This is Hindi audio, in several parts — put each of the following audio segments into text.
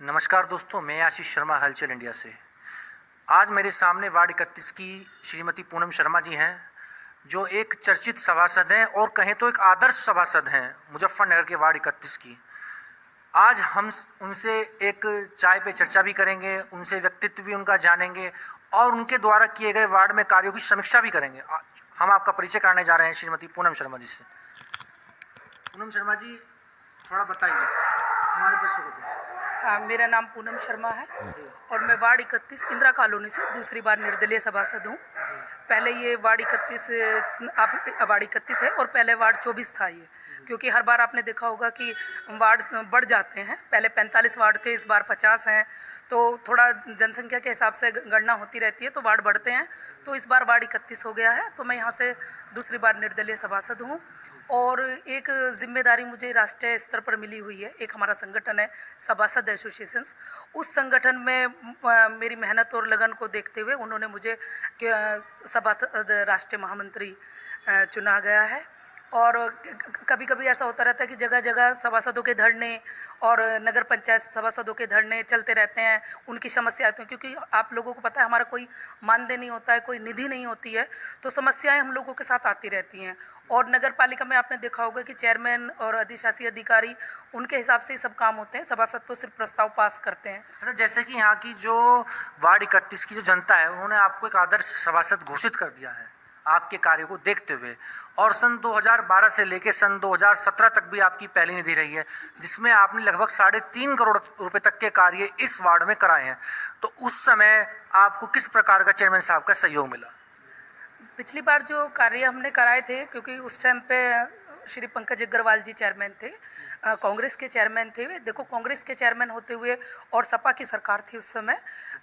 नमस्कार दोस्तों, मैं आशीष शर्मा हलचल इंडिया से। आज मेरे सामने वार्ड 31 की श्रीमती पूनम शर्मा जी हैं, जो एक चर्चित सभासद हैं और कहें तो एक आदर्श सभासद हैं मुजफ्फरनगर के वार्ड 31 की। आज हम उनसे एक चाय पे चर्चा भी करेंगे, उनसे व्यक्तित्व भी उनका जानेंगे और उनके द्वारा किए गए वार्ड में कार्यों की समीक्षा भी करेंगे। हम आपका परिचय कराने जा रहे हैं श्रीमती पूनम शर्मा जी से। पूनम शर्मा जी, थोड़ा बताइए हमारे दर्शकों को। हाँ, मेरा नाम पूनम शर्मा है और मैं वार्ड 31 इंदिरा कॉलोनी से दूसरी बार निर्दलीय सभासद हूँ। पहले ये वार्ड 31 अब वार्ड 31 है और पहले वार्ड 24 था ये, क्योंकि हर बार आपने देखा होगा कि वार्ड बढ़ जाते हैं। पहले 45 वार्ड थे, इस बार 50 हैं, तो थोड़ा जनसंख्या के हिसाब से गणना होती रहती है, तो वार्ड बढ़ते हैं। तो इस बार वार्ड 31 हो गया है, तो मैं यहाँ से दूसरी बार निर्दलीय सभासद हूँ। और एक जिम्मेदारी मुझे राष्ट्रीय स्तर पर मिली हुई है। एक हमारा संगठन है सभासद एसोसिएशंस, उस संगठन में मेरी मेहनत और लगन को देखते हुए उन्होंने मुझे सभासद राष्ट्रीय महामंत्री चुना गया है। और कभी कभी ऐसा होता रहता है कि जगह जगह सभासदों के धरने और नगर पंचायत सभासदों के धरने चलते रहते हैं, उनकी समस्या आती हैं, क्योंकि आप लोगों को पता है हमारा कोई मानदेय नहीं होता है, कोई निधि नहीं होती है, तो समस्याएं हम लोगों के साथ आती रहती हैं। और नगर पालिका में आपने देखा होगा कि चेयरमैन और अधिशासी अधिकारी उनके हिसाब से ही सब काम होते हैं, सभासद तो सिर्फ प्रस्ताव पास करते हैं। जैसे कि यहाँ की जो वार्ड 31 की जो जनता है, उन्होंने आपको एक आदर्श सभासद घोषित कर दिया है आपके कार्य को देखते हुए। और सन 2012 से लेकर सन 2017 तक भी आपकी पहली निधि रही है, जिसमें आपने लगभग 3.5 करोड़ रुपए तक के कार्य इस वार्ड में कराए हैं। तो उस समय आपको किस प्रकार का चेयरमैन साहब का सहयोग मिला? पिछली बार जो कार्य हमने कराए थे, क्योंकि उस टाइम पे श्री पंकज अग्रवाल जी चेयरमैन थे, कांग्रेस के चेयरमैन थे वे। देखो, कांग्रेस के चेयरमैन होते हुए और सपा की सरकार थी उस समय,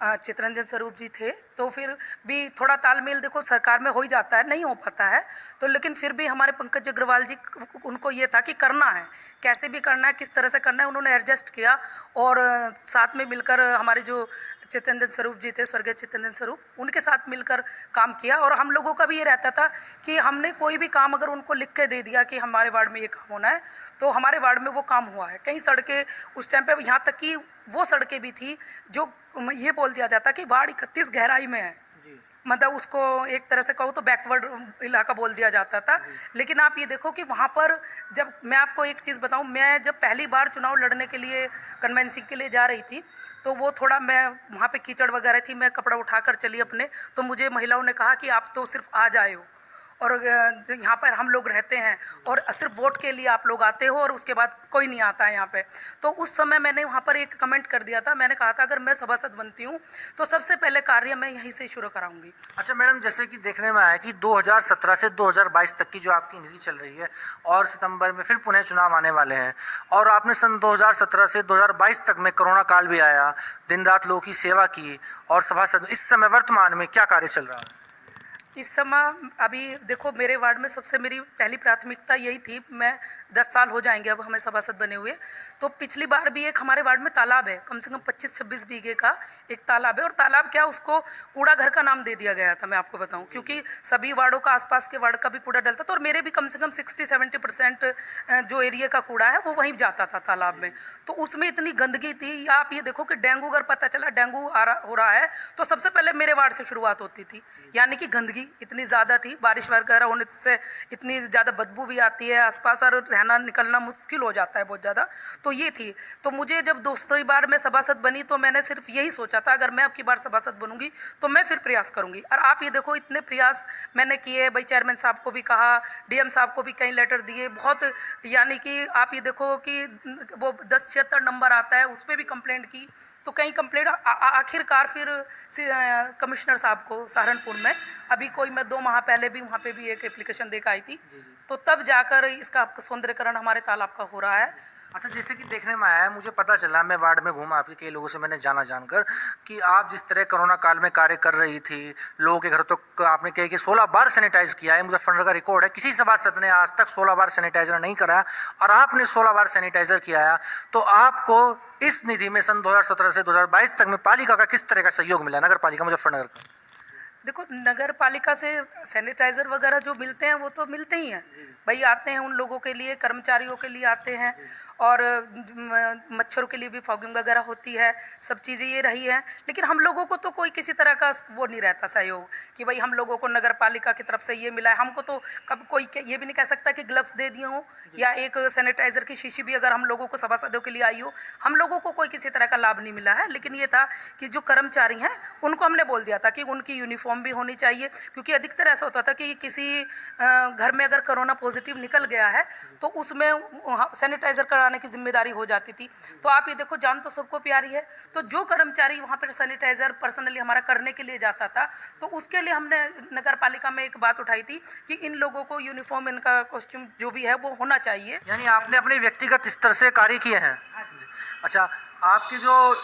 चितरंजन स्वरूप जी थे, तो फिर भी थोड़ा तालमेल देखो सरकार में हो ही जाता है, नहीं हो पाता है तो, लेकिन फिर भी हमारे पंकज अग्रवाल जी, उनको ये था कि करना है, कैसे भी करना है, किस तरह से करना है, उन्होंने एडजस्ट किया। और साथ में मिलकर हमारे जो चितरंजन स्वरूप जी थे, स्वर्गीय चितरंजन स्वरूप, उनके साथ मिलकर काम किया। और हम लोगों का भी ये रहता था कि हमने कोई भी काम अगर उनको लिख के दे दिया कि हमारे वार्ड में ये काम होना है, तो हमारे वार्ड में वो काम हुआ है। कई सड़कें उस टाइम पे, यहाँ तक कि वो सड़कें भी थी जो ये बोल दिया जाता कि वार्ड 31 गहराई में है, मतलब उसको एक तरह से कहूँ तो बैकवर्ड इलाका बोल दिया जाता था। लेकिन आप ये देखो कि वहाँ पर, जब मैं आपको एक चीज़ बताऊँ, मैं जब पहली बार चुनाव लड़ने के लिए कन्वेंसिंग के लिए जा रही थी, तो वो थोड़ा, मैं वहाँ पे कीचड़ वगैरह थी, मैं कपड़ा उठाकर चली अपने, तो मुझे महिलाओं ने कहा कि आप तो सिर्फ आज आए हो और यहाँ पर हम लोग रहते हैं और सिर्फ वोट के लिए आप लोग आते हो और उसके बाद कोई नहीं आता है यहाँ पे। तो उस समय मैंने वहाँ पर एक कमेंट कर दिया था, मैंने कहा था अगर मैं सभासद बनती हूँ तो सबसे पहले कार्य मैं यहीं से शुरू कराऊंगी। अच्छा मैडम, जैसे कि देखने में आया कि 2017 से 2022 तक की जो आपकी निधि चल रही है और सितंबर में फिर पुनः चुनाव आने वाले हैं, और आपने सन 2017 से 2022 तक में कोरोना काल भी आया, दिन रात लोगों की सेवा की और सभासद, इस समय वर्तमान में क्या कार्य चल रहा है? इस समय अभी देखो, मेरे वार्ड में सबसे मेरी पहली प्राथमिकता यही थी, मैं 10 साल हो जाएंगे अब हमें सभासद बने हुए, तो पिछली बार भी एक हमारे वार्ड में तालाब है, कम से कम 25-26 बीघे का एक तालाब है। और तालाब क्या, उसको कूड़ा घर का नाम दे दिया गया था, मैं आपको बताऊं, क्योंकि सभी वार्डों का, आसपास के वार्ड का भी कूड़ा डलता था और मेरे भी कम से कम 60-70% जो एरिया का कूड़ा है वो वहीं जाता था तालाब में। तो उसमें इतनी गंदगी थी, या आप ये देखो कि डेंगू, अगर पता चला डेंगू हो रहा है तो सबसे पहले मेरे वार्ड से शुरुआत होती थी। यानी कि गंदगी इतनी ज़्यादा थी, बारिश वगैरह होने से इतनी ज़्यादा बदबू भी आती है आसपास, और रहना निकलना मुश्किल हो जाता है बहुत ज़्यादा। तो ये थी, तो मुझे जब दूसरी बार मैं सभासद बनी तो मैंने सिर्फ यही सोचा था, अगर मैं अब की बार सभासद बनूंगी तो मैं फिर प्रयास करूंगी। और आप ये देखो, इतने प्रयास मैंने किए भाई, चेयरमैन साहब को भी कहा, डीएम साहब को भी कई लेटर दिए, बहुत, यानी कि आप ये देखो कि वो 1076 नंबर आता है, उस पर भी कंप्लेंट की, तो कई कंप्लेंट आखिरकार फिर कमिश्नर साहब को सहारनपुर में, अभी कोई मैं 2 माह पहले भी वहाँ पे भी एक एप्लीकेशन देकर आई थी, तो तब जाकर इसका सौंदर्यकरण हमारे तालाब का हो रहा है। अच्छा, जैसे कि देखने में आया है, मुझे पता चला, मैं वार्ड में घूमा, आपके कई लोगों से मैंने जानकर कि आप जिस तरह कोरोना काल में कार्य कर रही थी, लोगों के घर तो आपने कहा कि 16 बार सैनिटाइज किया है, मुजफ्फरनगर का रिकॉर्ड है, किसी सभासद ने आज तक 16 बार सैनिटाइजर नहीं कराया और आपने 16 बार सैनिटाइजर किया है। तो आपको इस निधि में सन 2017 से 2022 तक में पालिका का किस तरह का सहयोग मिला, नगर पालिका मुजफ्फरनगर का? देखो, नगर पालिका से सैनिटाइज़र वगैरह जो मिलते हैं वो तो मिलते ही हैं भाई, आते हैं उन लोगों के लिए, कर्मचारियों के लिए आते हैं। और मच्छरों के लिए भी फॉगिंग वगैरह होती है, सब चीज़ें ये रही हैं। लेकिन हम लोगों को तो कोई किसी तरह का वो नहीं रहता सहयोग कि भाई हम लोगों को नगर पालिका की तरफ से ये मिला है। हमको तो कब कोई ये भी नहीं कह सकता कि ग्लव्स दे दिए हों या एक सैनिटाइजर की शीशी भी अगर हम लोगों को सभासदों के लिए आई हो। हम लोगों को कोई किसी तरह का लाभ नहीं मिला है। लेकिन ये था कि जो कर्मचारी हैं उनको हमने बोल दिया था कि उनकी यूनिफॉर्म भी होनी चाहिए, क्योंकि अधिकतर ऐसा होता था कि किसी घर में अगर कोरोना पॉजिटिव निकल गया है तो उसमें सैनिटाइजर कराने की जिम्मेदारी हो जाती थी। तो आप ये देखो, जान तो सबको प्यारी है, तो जो कर्मचारी वहाँ पर सैनिटाइजर पर्सनली हमारा करने के लिए जाता था तो उसके लिए हमने नगर पालिका में एक बात उठाई थी कि इन लोगों को यूनिफॉर्म, इनका कॉस्ट्यूम जो भी है वो होना चाहिए। यानी आपने अपने व्यक्तिगत स्तर से कार्य किए हैं। हाँ जी। अच्छा, आपके जो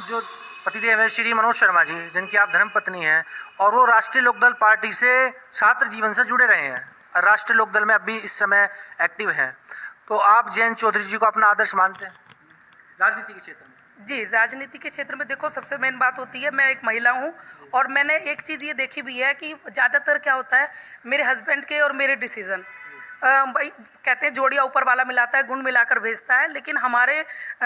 जो पतिदेव है श्री मनोज शर्मा जी, जिनकी आप धर्मपत्नी हैं, और वो राष्ट्रीय लोकदल पार्टी से छात्र जीवन से जुड़े रहे हैं, राष्ट्रीय लोकदल में अभी इस समय एक्टिव हैं, तो आप जयंत चौधरी जी को अपना आदर्श मानते हैं राजनीति के क्षेत्र में? जी, राजनीति के क्षेत्र में देखो, सबसे मेन बात होती है, मैं एक महिला हूँ और मैंने एक चीज़ ये देखी भी है कि ज़्यादातर क्या होता है, मेरे हस्बैंड के और मेरे डिसीज़न, भाई कहते हैं जोड़िया ऊपर वाला मिलाता है, गुण मिलाकर भेजता है, लेकिन हमारे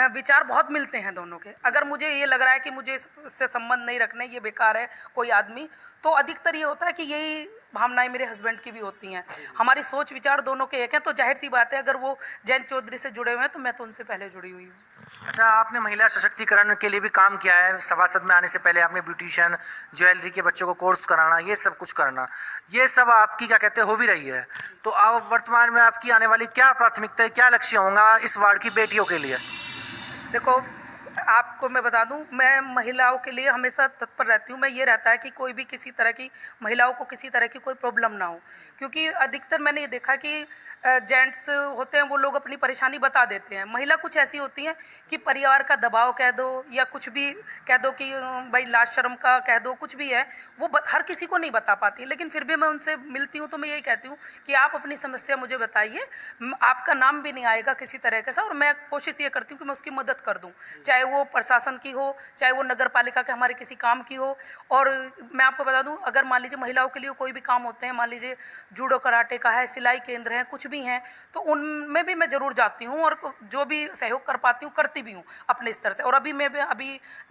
विचार बहुत मिलते हैं दोनों के। अगर मुझे ये लग रहा है कि मुझे इससे संबंध नहीं रखने, ये बेकार है कोई आदमी, तो अधिकतर ये होता है कि यही भावनाएं मेरे हस्बैंड की भी होती हैं। हमारी सोच विचार दोनों के एक हैं, तो जाहिर सी बात है अगर वो जयंत चौधरी से जुड़े हुए हैं तो मैं तो उनसे पहले जुड़ी हुई हूँ। अच्छा, आपने महिला सशक्तिकरण के लिए भी काम किया है। सभासद में आने से पहले आपने ब्यूटिशियन, ज्वेलरी के बच्चों को कोर्स कराना, ये सब कुछ करना, ये सब आपकी क्या कहते हैं हो भी रही है। तो अब वर्तमान में आपकी आने वाली क्या प्राथमिकता है, क्या लक्ष्य होगा इस वार्ड की बेटियों के लिए? देखो, आपको मैं बता दूं, मैं महिलाओं के लिए हमेशा तत्पर रहती हूं। मैं ये रहता है कि कोई भी किसी तरह की महिलाओं को किसी तरह की कोई प्रॉब्लम ना हो, क्योंकि अधिकतर मैंने ये देखा कि जेंट्स होते हैं वो लोग अपनी परेशानी बता देते हैं। महिला कुछ ऐसी होती हैं कि परिवार का दबाव कह दो या कुछ भी कह दो कि भाई लाज शर्म का कह दो, कुछ भी है, वो हर किसी को नहीं बता पाती। लेकिन फिर भी मैं उनसे मिलती हूँ तो मैं यही कहती हूँ कि आप अपनी समस्या मुझे बताइए, आपका नाम भी नहीं आएगा किसी तरह का, और मैं कोशिश ये करती हूँ कि मैं उसकी मदद कर दूँ, चाहे वो प्रशासन की हो, चाहे वो नगर पालिका के हमारे किसी काम की हो। और मैं आपको बता दूं, अगर मान लीजिए महिलाओं के लिए कोई भी काम होते हैं, मान लीजिए जूडो कराटे का है, सिलाई केंद्र है, कुछ भी हैं, तो उनमें भी मैं ज़रूर जाती हूँ और जो भी सहयोग कर पाती हूँ करती भी हूँ अपने स्तर से। और अभी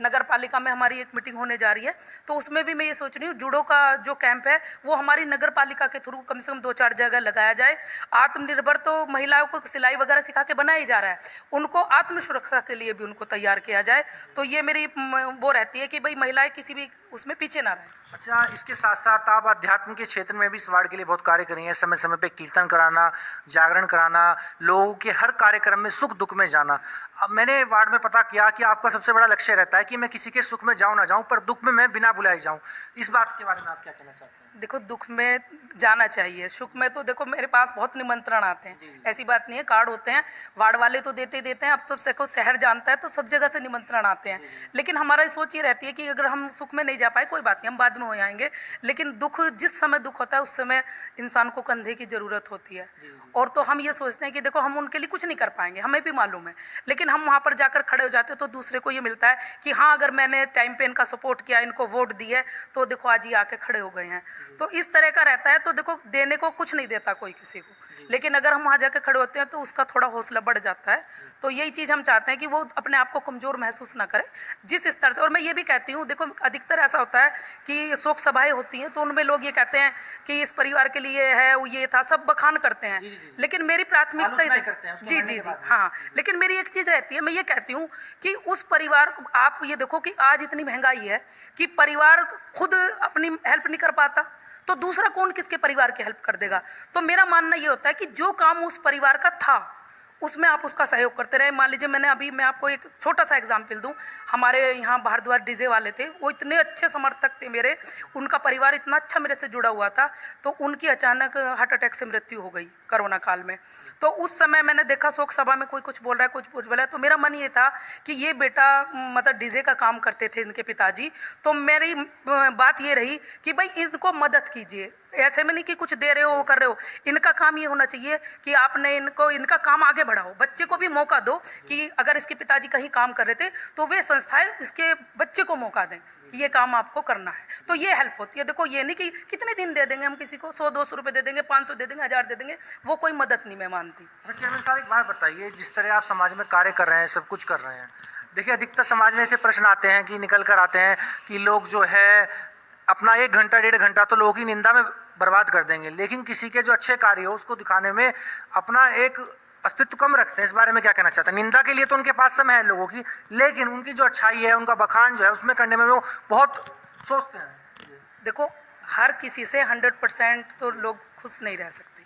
नगर पालिका में हमारी एक मीटिंग होने जा रही है, तो उसमें भी मैं ये सोच रही हूँ जूडो का जो कैंप है वो हमारी नगर पालिका के थ्रू कम से कम 2-4 जगह लगाया जाए। आत्मनिर्भर तो महिलाओं को सिलाई वगैरह सिखा के बनाया ही जा रहा है, उनको आत्म सुरक्षा के लिए भी उनको तैयार किया जाए। तो ये मेरी वो रहती है कि भाई महिलाएं किसी भी उसमें पीछे ना रहें। अच्छा, इसके साथ साथ आप अध्यात्म के क्षेत्र में भी इस वार्ड के लिए बहुत कार्य करी हैं। समय समय पे कीर्तन कराना, जागरण कराना, लोगों के हर कार्यक्रम में सुख दुख में जाना। अब मैंने वार्ड में पता किया कि आपका सबसे बड़ा लक्ष्य रहता है कि मैं किसी के सुख में जाऊं ना जाऊं, पर दुख में मैं बिना बुलाए जाऊं। इस बात के बारे में आप क्या कहना चाहते हैं? देखो, दुख में जाना चाहिए, सुख में तो देखो मेरे पास बहुत निमंत्रण आते हैं, ऐसी बात नहीं है, कार्ड होते हैं, वार्ड वाले तो देते देते हैं। अब तो देखो शहर जानता है तो सब जगह से निमंत्रण आते हैं। लेकिन हमारी सोच ये रहती है कि अगर हम सुख में नहीं जा पाए कोई बात नहीं, हम बाद में हो जाएंगे, लेकिन दुख जिस समय दुख होता है उस समय इंसान को कंधे की ज़रूरत होती है। और तो हम ये सोचते हैं कि देखो हम उनके लिए कुछ नहीं कर पाएंगे, हमें भी मालूम है, लेकिन हम वहाँ पर जाकर खड़े हो जाते हैं तो दूसरे को ये मिलता है कि हाँ, अगर मैंने टाइम पे इनका सपोर्ट किया, इनको वोट दिए, तो देखो आज ये आके खड़े हो गए हैं। तो इस तरह का रहता है। तो देखो, देने को कुछ नहीं देता कोई किसी को, लेकिन अगर हम वहाँ जाकर खड़े होते हैं तो उसका थोड़ा हौसला बढ़ जाता है। तो यही चीज़ हम चाहते हैं कि वो अपने आप को कमज़ोर महसूस ना करे जिस स्तर से। और मैं ये भी कहती हूँ, देखो अधिकतर ऐसा होता है कि शोक सभाएं होती हैं तो उनमें लोग ये कहते हैं कि इस परिवार के लिए है, ये था, सब बखान करते हैं। लेकिन मेरी प्राथमिकता जी जी जी हाँ, लेकिन मेरी एक चीज़ रहती है, मैं ये कहती हूँ कि उस परिवार को आप ये देखो कि आज इतनी महंगाई है कि परिवार खुद अपनी हेल्प नहीं कर पाता, तो दूसरा कौन किसके परिवार की हेल्प कर देगा। तो मेरा मानना ये होता है कि जो काम उस परिवार का था उसमें आप उसका सहयोग करते रहे। मान लीजिए मैं आपको एक छोटा सा एग्जाम्पल दूं, हमारे यहाँ बाहरद्वार डीजे वाले थे, वो इतने अच्छे समर्थक थे मेरे, उनका परिवार इतना अच्छा मेरे से जुड़ा हुआ था, तो उनकी अचानक हार्ट अटैक से मृत्यु हो गई कोरोना काल में। तो उस समय मैंने देखा शोक सभा में कोई कुछ बोल रहा है, कुछ बोल रहा है, तो मेरा मन ये था कि ये बेटा मतलब डीजे का काम करते थे इनके पिताजी, तो मेरी बात ये रही कि भाई इनको मदद कीजिए, ऐसे में नहीं कि कुछ दे रहे हो वो कर रहे हो, इनका काम ये होना चाहिए कि आपने इनका काम आगे बढ़ाओ, बच्चे को भी मौका दो कि अगर इसके पिताजी कहीं काम कर रहे थे तो वे संस्थाएं इसके बच्चे को मौका दें कि ये काम आपको करना है। तो ये हेल्प होती है। देखो ये नहीं कि कितने दिन दे देंगे हम किसी को, 100-200 रुपये दे देंगे, 500 दे देंगे, 1000 दे देंगे, वो कोई मदद नहीं मैं मानती। अच्छा चेयरमैन साहब, एक बात बताइए, जिस तरह आप समाज में कार्य कर रहे हैं, सब कुछ कर रहे हैं, देखिए अधिकतर समाज में ऐसे प्रश्न आते हैं कि निकल कर आते हैं कि लोग जो है अपना 1 घंटा 1.5 घंटा तो लोगों की निंदा में बर्बाद कर देंगे, लेकिन किसी के जो अच्छे कार्य हो उसको दिखाने में अपना एक अस्तित्व कम रखते हैं। इस बारे में क्या कहना चाहते हैं? निंदा के लिए तो उनके पास समय है लोगों की, लेकिन उनकी जो अच्छाई है, उनका बखान जो है, उसमें करने में वो बहुत सोचते हैं। देखो, हर किसी से 100% तो लोग खुश नहीं रह सकते।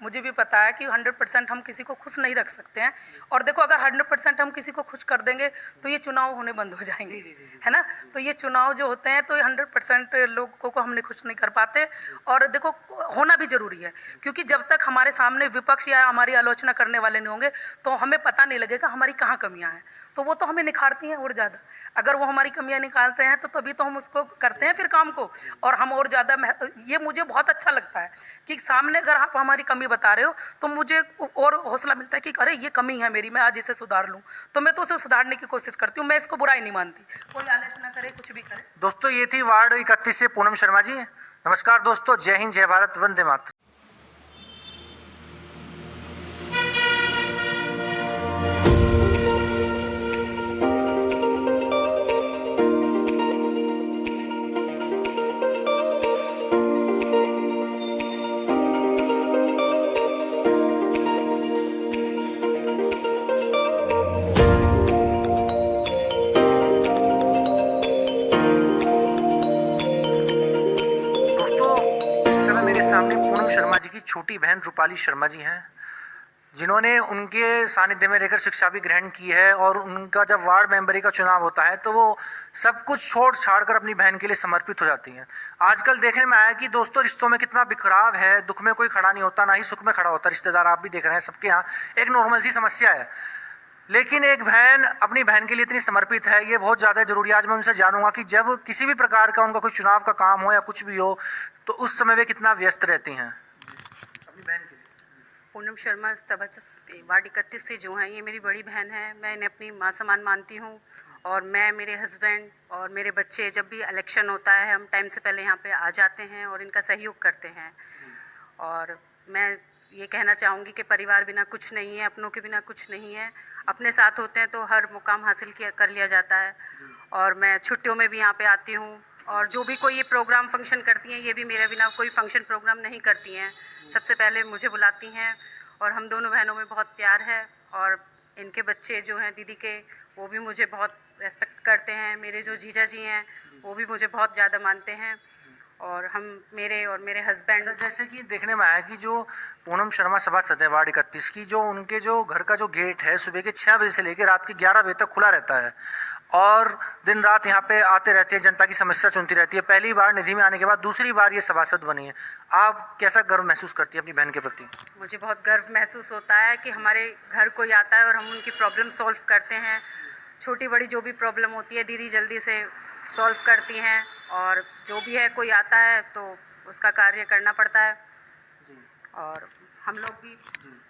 मुझे भी पता है कि 100% हम किसी को खुश नहीं रख सकते हैं। और देखो, अगर 100% हम किसी को खुश कर देंगे तो ये चुनाव होने बंद हो जाएंगे, है ना। तो ये चुनाव जो होते हैं तो 100% लोगों को हमने खुश नहीं कर पाते। और देखो, होना भी ज़रूरी है, क्योंकि जब तक हमारे सामने विपक्ष या हमारी आलोचना करने वाले नहीं होंगे तो हमें पता नहीं लगेगा हमारी कहाँ कमियाँ हैं। तो वो तो हमें निखारती हैं और ज़्यादा। अगर वो हमारी कमियाँ निकालते हैं तो तभी तो हम उसको करते हैं फिर काम को, और हम और ज़्यादा। ये मुझे बहुत अच्छा लगता है कि सामने अगर आप हमारी कमी बता रहे हो तो मुझे और हौसला मिलता है कि अरे ये कमी है मेरी, मैं आज इसे सुधार लूँ। तो मैं तो उसे सुधारने की कोशिश करती हूँ, मैं इसको बुराई नहीं मानती। कोई आलोचना करे, कुछ भी करे। दोस्तों, ये थी वार्ड 31 से पूनम शर्मा जी। नमस्कार दोस्तों, जय हिंद, जय भारत, वंदे मातरम। मेरे सामने पूनम शर्मा जी की छोटी बहन रूपाली शर्मा जी हैं, जिन्होंने उनके सानिध्य में रहकर शिक्षा भी ग्रहण की है। और उनका जब वार्ड मेंबरी का चुनाव होता है तो वो सब कुछ छोड़ छाड़ कर अपनी बहन के लिए समर्पित हो जाती हैं। आजकल देखने में आया कि दोस्तों, रिश्तों में कितना बिखराव है, दुख में कोई खड़ा नहीं होता, ना ही सुख में खड़ा होता रिश्तेदार। आप भी देख रहे हैं, सबके यहाँ एक नॉर्मल सी समस्या है, लेकिन एक बहन अपनी बहन के लिए इतनी समर्पित है, ये बहुत ज़्यादा जरूरी है। आज मैं उनसे जानूंगा कि जब किसी भी प्रकार का उनका कोई चुनाव का काम हो या कुछ भी हो तो उस समय वे कितना व्यस्त रहती हैं अपनी बहन के लिए। पूनम शर्मा वार्ड 31 से जो हैं, ये मेरी बड़ी बहन है। मैं इन्हें अपनी माँ समान मानती हूँ। और मैं, मेरे हस्बैंड और मेरे बच्चे, जब भी इलेक्शन होता है हम टाइम से पहले यहाँ पे आ जाते हैं और इनका सहयोग करते हैं। और मैं ये कहना चाहूँगी कि परिवार बिना कुछ नहीं है, अपनों के बिना कुछ नहीं है। अपने साथ होते हैं तो हर मुकाम हासिल कर लिया जाता है। और मैं छुट्टियों में भी यहाँ पे आती हूँ, और जो भी कोई ये प्रोग्राम फंक्शन करती हैं, ये भी मेरे बिना कोई फंक्शन प्रोग्राम नहीं करती हैं। सबसे पहले मुझे बुलाती हैं। और हम दोनों बहनों में बहुत प्यार है। और इनके बच्चे जो हैं दीदी के, वो भी मुझे बहुत रेस्पेक्ट करते हैं। मेरे जो जीजा जी हैं वो भी मुझे बहुत ज़्यादा मानते हैं। और हम, मेरे हस्बैंड, जैसे कि देखने में आया कि जो पूनम शर्मा सभासद है वार्ड 31 की, जो उनके जो घर का जो गेट है सुबह के 6 बजे से लेकर रात के 11 बजे तक खुला रहता है, और दिन रात यहाँ पे आते रहती है, जनता की समस्या सुनती रहती है। पहली बार निधि में आने के बाद दूसरी बार ये सभासद बनी है। आप कैसा गर्व महसूस करती है अपनी बहन के प्रति? मुझे बहुत गर्व महसूस होता है कि हमारे घर कोई आता है और हम उनकी प्रॉब्लम सॉल्व करते हैं। छोटी बड़ी जो भी प्रॉब्लम होती है दीदी जल्दी से सॉल्व करती हैं। और जो भी है, कोई आता है तो उसका कार्य करना पड़ता है। और हम लोग भी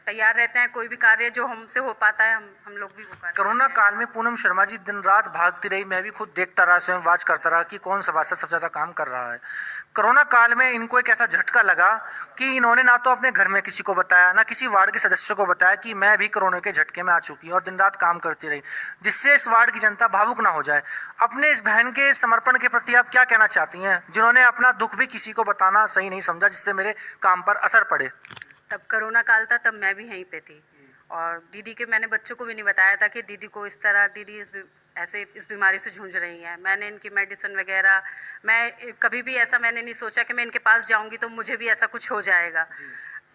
तैयार रहते हैं, कोई भी कार्य जो हमसे हो पाता है हम लोग भी वो कार्य। कोरोना काल में पूनम शर्मा जी दिन रात भागती रही। मैं भी खुद देखता रहा, स्वयं वाच करता रहा कि कौन सभासद सबसे ज़्यादा काम कर रहा है। कोरोना काल में इनको एक ऐसा झटका लगा कि इन्होंने ना तो अपने घर में किसी को बताया, ना किसी वार्ड के सदस्य को बताया कि मैं भी कोरोना के झटके में आ चुकी हूँ, और दिन रात काम करती रही, जिससे इस वार्ड की जनता भावुक ना हो जाए। अपने इस बहन के समर्पण के प्रति आप क्या कहना चाहती हैं, जिन्होंने अपना दुख भी किसी को बताना सही नहीं समझा, जिससे मेरे काम पर असर पड़े? तब कोरोना काल था, तब मैं भी यहीं पे थी। और दीदी के मैंने बच्चों को भी नहीं बताया था कि दीदी को इस तरह, दीदी इस बीमारी से जूझ रही हैं। मैंने इनकी मेडिसिन वगैरह, मैं कभी भी ऐसा मैंने नहीं सोचा कि मैं इनके पास जाऊंगी तो मुझे भी ऐसा कुछ हो जाएगा।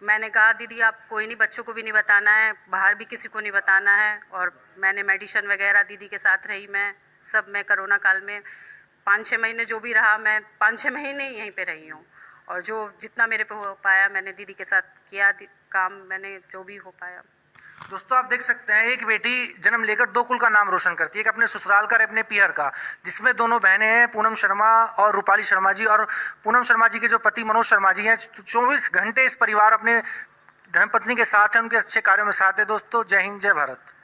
मैंने कहा दीदी आप कोई नहीं, बच्चों को भी नहीं बताना है, बाहर भी किसी को नहीं बताना है। और मैंने मेडिसिन वगैरह दीदी के साथ रही। मैं कोरोना काल में 5-6 महीने जो भी रहा, मैं 5-6 महीने यहीं पर रही हूँ। और जो जितना मेरे पे हो पाया मैंने दीदी के साथ किया काम, मैंने जो भी हो पाया। दोस्तों, आप देख सकते हैं, एक बेटी जन्म लेकर 2 कुल का नाम रोशन करती है, एक अपने ससुराल का और अपने पियर का, जिसमें दोनों बहनें हैं, पूनम शर्मा और रूपाली शर्मा जी। और पूनम शर्मा जी के जो पति मनोज शर्मा जी हैं, 24 घंटे इस परिवार अपने धर्मपत्नी के साथ है, उनके अच्छे कार्यों में साथ है। दोस्तों, जय हिंद, जय भारत।